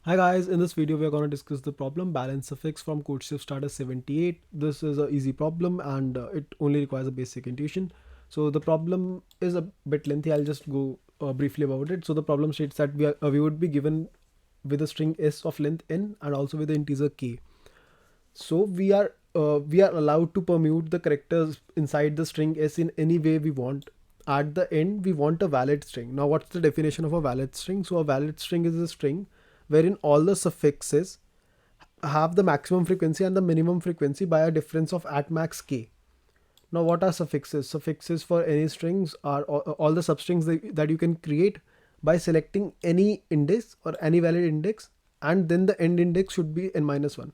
Hi guys, in this video we are going to discuss the problem balance suffix from Codechef starter 78. This is an easy problem and it only requires a basic intuition. So the problem is a bit lengthy. I'll just go briefly about it. So the problem states that we would be given with a string s of length n and also with the integer k. So we are allowed to permute the characters inside the string s in any way we want. At the end, we want a valid string. Now, what's the definition of a valid string? So a valid string is a string wherein all the suffixes have the maximum frequency and the minimum frequency by a difference of at max k. Now, what are suffixes? Suffixes for any strings are all the substrings that you can create by selecting any index or any valid index, and then the end index should be n minus 1.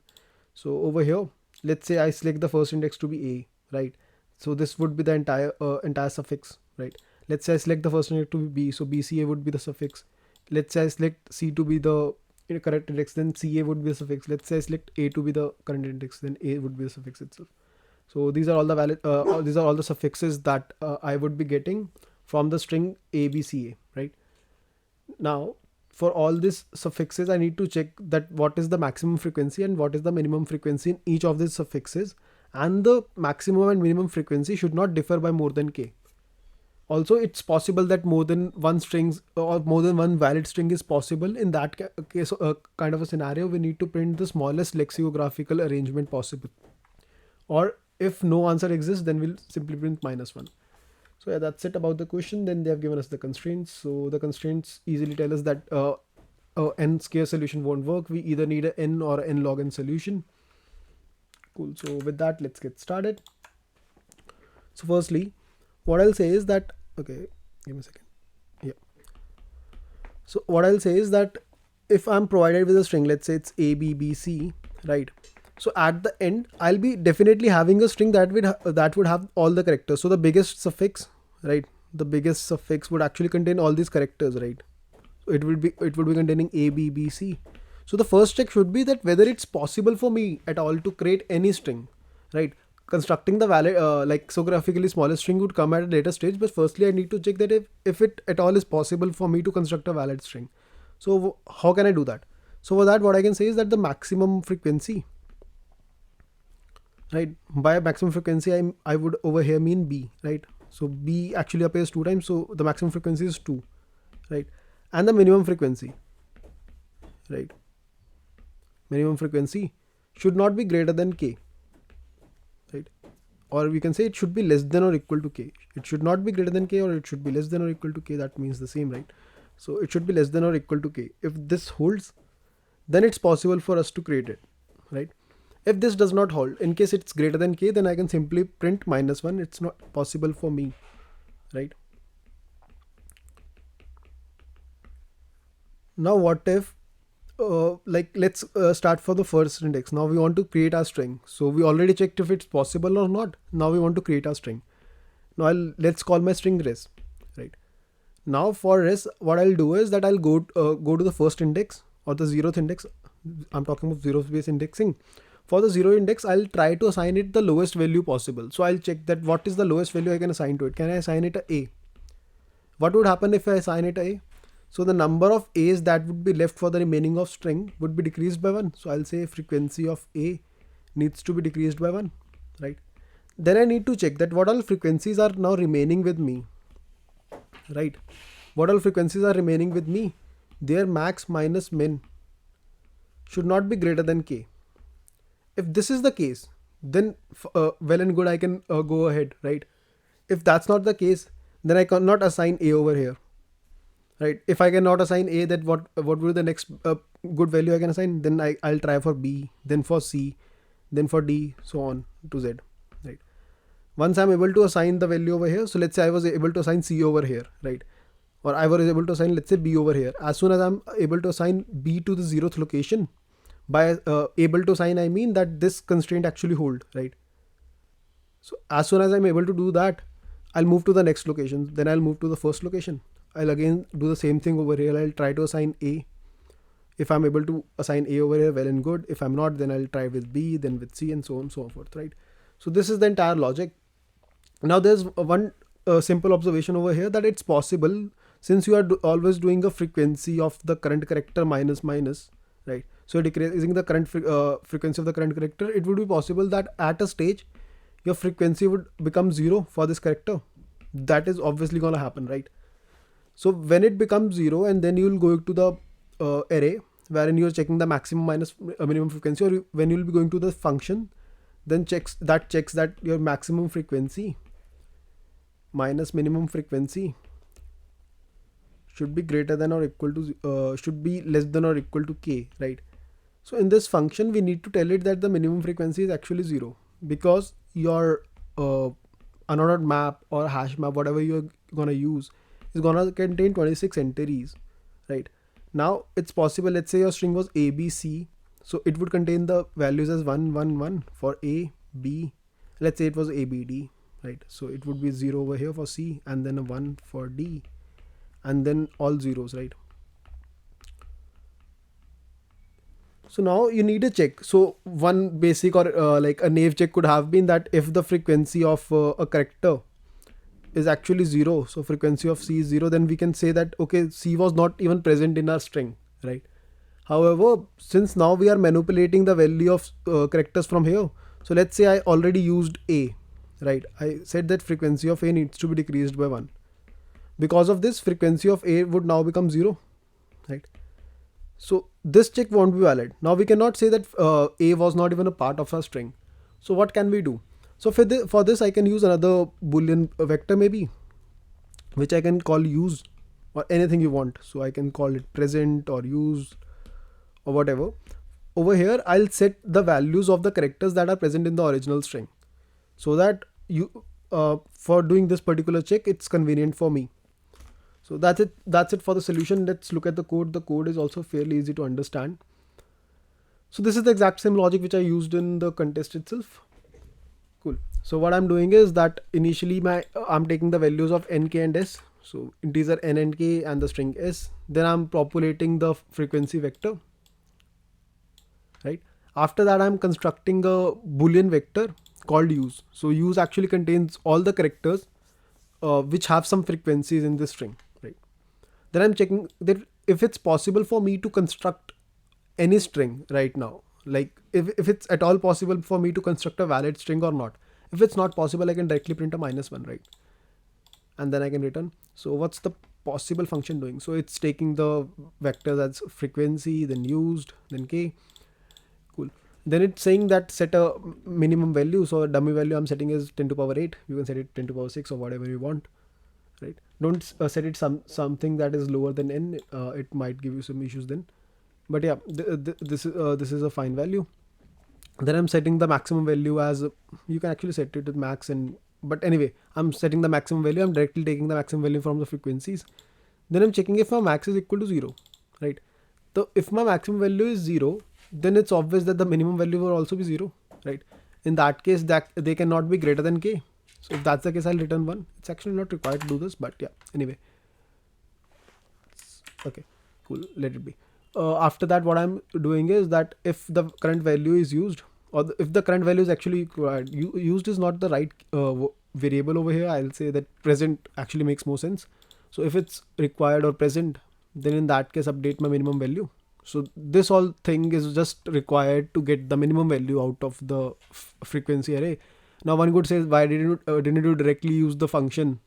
So over here, let's say I select the first index to be a, right? So this would be the entire suffix, right? Let's say I select the first index to be b, so bca would be the suffix. Let's say I select c to be the correct index, then ca would be the suffix. Let's say I select a to be the current index, then a would be the suffix itself. So these are all the these are all the suffixes that I would be getting from the string abca, right? Now, for all these suffixes, I need to check that what is the maximum frequency and what is the minimum frequency in each of these suffixes, and the maximum and minimum frequency should not differ by more than k. Also, it's possible that more than one strings or more than one valid string is possible. In that case, kind of a scenario, we need to print the smallest lexicographical arrangement possible. Or if no answer exists, then we'll simply print -1. So yeah, that's it about the question. Then they have given us the constraints. So the constraints easily tell us that n square solution won't work. We either need a n or n log n solution. Cool. So with that, let's get started. So firstly, what I'll say is that, okay, give me a second. Yeah. So what I'll say is that if I'm provided with a string, let's say it's a, b, b, c, right? So at the end, I'll be definitely having a string that would have all the characters. So the biggest suffix, right? The biggest suffix would actually contain all these characters, right? So it would be containing a, b, b, c. So the first check should be that whether it's possible for me at all to create any string, right? Constructing the valid lexicographically smallest string would come at a later stage, but firstly I need to check that if it at all is possible for me to construct a valid string. So how can I do that? So for that, what I can say is that the maximum frequency, right? By maximum frequency, I would over here mean b, right? So b actually appears 2 times, so the maximum frequency is 2, right? And the minimum frequency, right? Minimum frequency should not be greater than k, right? Or we can say it should be less than or equal to k. It should not be greater than k, or it should be less than or equal to k. That means the same, right? So it should be less than or equal to k. If this holds, then it's possible for us to create it, right? If this does not hold, in case it's greater than k, then I can simply print -1. It's not possible for me, right? Now what if let's start for the first index. Now we want to create our string. So we already checked if it's possible or not. Now we want to create our string. Now let's call my string res, right? Now for res, what I'll do is that I'll go to the first index or the 0th index. I'm talking of zero space indexing. For the 0 index, I'll try to assign it the lowest value possible. So I'll check that what is the lowest value I can assign to it. Can I assign it a? What would happen if I assign it a? So the number of a's that would be left for the remaining of string would be decreased by 1. So I'll say frequency of a needs to be decreased by 1, right? Then I need to check that what all frequencies are now remaining with me, right? What all frequencies are remaining with me? Their max minus min should not be greater than k. If this is the case, then well and good, I can go ahead, right? If that's not the case, then I cannot assign a over here, right? If I cannot assign a, then what would be the next good value I can assign? Then I'll try for b, then for c, then for d, so on to z, right? Once I'm able to assign the value over here, so let's say I was able to assign c over here, right? Or I was able to assign, let's say, b over here. As soon as I'm able to assign b to the 0th location, by able to assign I mean that this constraint actually hold, right? So as soon as I'm able to do that, I'll move to the next location. Then I'll move to the first location. I'll again do the same thing over here. I'll try to assign a. If I'm able to assign a over here, well and good. If I'm not, then I'll try with b, then with c, and so on and so forth, right? So this is the entire logic. Now there's one simple observation over here, that it's possible, since you are always doing a frequency of the current character minus minus, right? So decreasing the current frequency of the current character, it would be possible that at a stage your frequency would become 0 for this character. That is obviously gonna happen, right? So when it becomes 0, and then you'll go to the array wherein you're checking the maximum minus minimum frequency, or when you'll be going to the function, then checks that your maximum frequency minus minimum frequency should be greater than or equal to should be less than or equal to k, right? So in this function we need to tell it that the minimum frequency is actually 0, because your unordered map or hash map, whatever you're gonna use, is gonna contain 26 entries, right? Now it's possible, let's say your string was ABC, so it would contain the values as 1 1 1 for A, B, let's say it was ABD, right? So it would be 0 over here for C, and then a 1 for D, and then all zeros, right? So now you need a check. So one basic or like a naive check could have been that if the frequency of a character is actually 0, so frequency of C is 0, then we can say that okay, C was not even present in our string, right? However, since now we are manipulating the value of characters from here, so let's say I already used A, right? I said that frequency of A needs to be decreased by 1. Because of this, frequency of A would now become 0, right? So this check won't be valid. Now we cannot say that A was not even a part of our string. So what can we do? So for this I can use another boolean vector maybe, which I can call use, or anything you want. So I can call it present or use or whatever. Over here I'll set the values of the characters that are present in the original string, so that you for doing this particular check it's convenient for me. So that's it for the solution. Let's look at the code. The code is also fairly easy to understand. So this is the exact same logic which I used in the contest itself. Cool. So what I'm doing is that initially I'm taking the values of n, k and s. So integer n and k and the string s. Then I'm populating the frequency vector, right? After that I'm constructing a boolean vector called use. So use actually contains all the characters which have some frequencies in this string, right? Then I'm checking that if it's possible for me to construct any string right now, like if it's at all possible for me to construct a valid string or not. If it's not possible, I can directly print a -1, right? And then I can return. So what's the possible function doing? So it's taking the vectors as frequency, then used, then k. Cool. Then it's saying that set a minimum value. So a dummy value I'm setting is 10 to power 8. You can set it 10 to power 6 or whatever you want, right? Don't set it something that is lower than n. It might give you some issues then. But yeah, this is a fine value. Then I'm setting the maximum value as you can actually set it with max, and but anyway, I'm setting the maximum value. I'm directly taking the maximum value from the frequencies. Then I'm checking if my max is equal to 0, right? So if my maximum value is 0, then it's obvious that the minimum value will also be 0, right? In that case, that they cannot be greater than k. So if that's the case, I'll return 1. It's actually not required to do this, but yeah, anyway. Okay, cool, let it be. After that, what I'm doing is that if the current value is used, or if the current value is actually required, used is not the right variable over here. I'll say that present actually makes more sense. So if it's required or present, then in that case update my minimum value. So this whole thing is just required to get the minimum value out of the frequency array. Now one could say, why didn't you directly use the function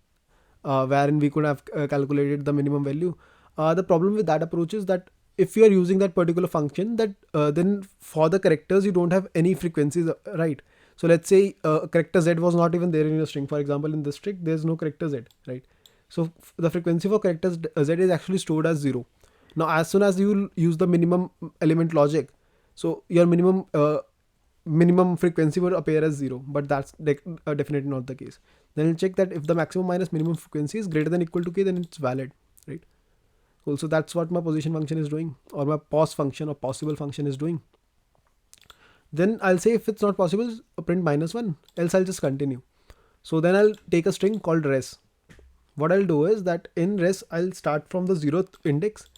wherein we could have calculated the minimum value? The problem with that approach is that if you are using that particular function, that then for the characters you don't have any frequencies, right? So let's say character z was not even there in your string. For example, in this string there's no character z, right? So the frequency for characters z is actually stored as 0. Now as soon as you use the minimum element logic, so your minimum frequency would appear as 0, but that's definitely not the case. Then you'll check that if the maximum minus minimum frequency is greater than equal to k, then it's valid, right? Cool. So that's what my position function is doing, or my pos function or possible function is doing. Then I'll say if it's not possible, print -1, else I'll just continue. So then I'll take a string called res. What I'll do is that in res, I'll start from the 0th index.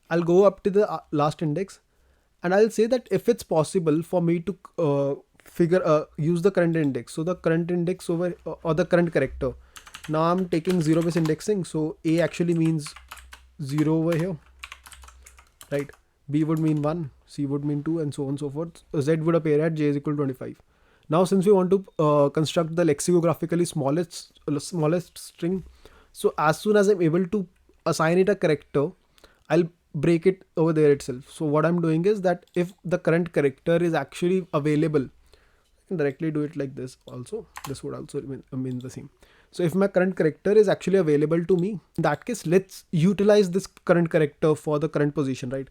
I'll go up to the last index, and I'll say that if it's possible for me to use the current index. So the current index over or the current character. Now I'm taking 0 base indexing. So A actually means 0 over here, right? B would mean 1, C would mean 2, and so on and so forth. Z would appear at J is equal to 25. Now, since we want to construct the lexicographically smallest string, so as soon as I'm able to assign it a character, I'll break it over there itself. So what I'm doing is that if the current character is actually available, I can directly do it like this also. This would also mean the same. So if my current character is actually available to me, in that case, let's utilize this current character for the current position, right?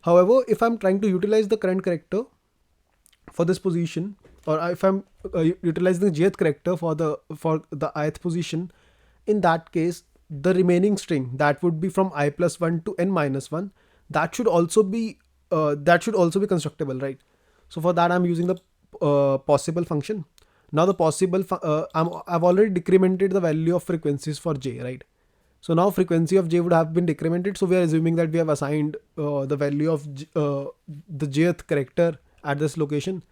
However, if I'm trying to utilize the current character for this position, or if I'm utilizing the jth character for the ith position, in that case, the remaining string that would be from I plus 1 to n minus 1, that should also be constructible, right? So for that, I'm using the possible function. Now the possible I've already decremented the value of frequencies for j, right? So now frequency of j would have been decremented, so we are assuming that we have assigned the value of the jth character at this location.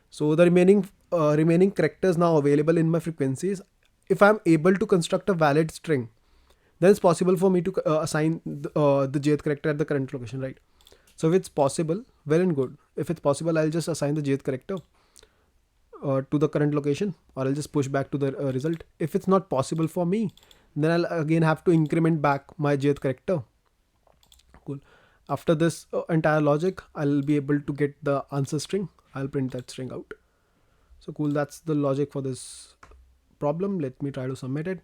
So the remaining characters now available in my frequencies, if I'm able to construct a valid string, then it's possible for me to assign the jth character at the current location, right? So if it's possible, well and good. If it's possible, I'll just assign the jth character to the current location, or I'll just push back to the result. If it's not possible for me, then I'll again have to increment back my jth character. Cool. After this entire logic, I'll be able to get the answer string. I'll print that string out. So cool, that's the logic for this problem. Let me try to submit it.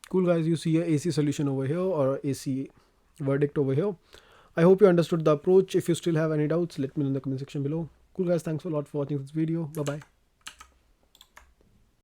Cool guys, you see a AC solution over here, or AC verdict over here. I hope you understood the approach. If you still have any doubts, let me know in the comment section below. Cool guys, thanks a lot for watching this video. Bye bye.